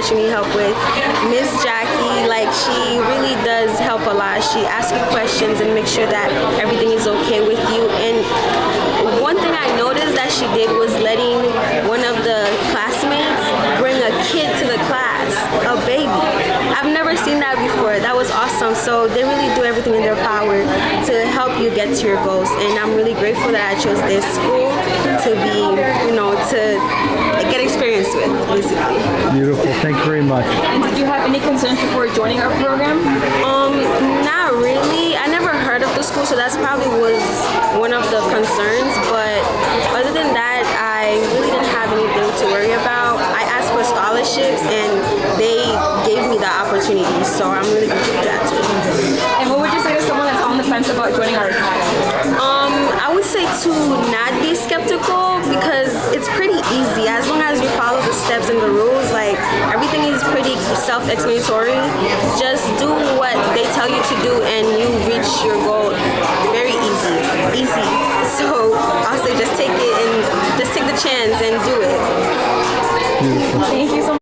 much you need help with. Miss Jackie, like, she really does help a lot. She asks you questions and makes sure that everything is okay with you. And one thing I noticed that she did was letting one of the classmates bring a kid to the class, a baby. I've never seen that before. That was awesome. So they really do everything in their power to help you get to your goals. And I'm really grateful that I chose this school to be, to get experience with, basically. Beautiful. Thank you very much. And did you have any concerns before joining our program? Not really. I never heard of the school, so that's probably was one of the concerns. But other than that, I really didn't have anything to worry about. I asked for scholarships, and they gave me the opportunity, so I'm really grateful for that too. And what would you say to someone that's on the fence about joining our academy? I would say to not be skeptical because it's pretty easy as long as you follow the steps and the rules. Like, everything is pretty self-explanatory. Just do what they tell you to do and you reach your goal. Very easy. So I'll say just take it and just take the chance and do it. Beautiful. Thank you so much.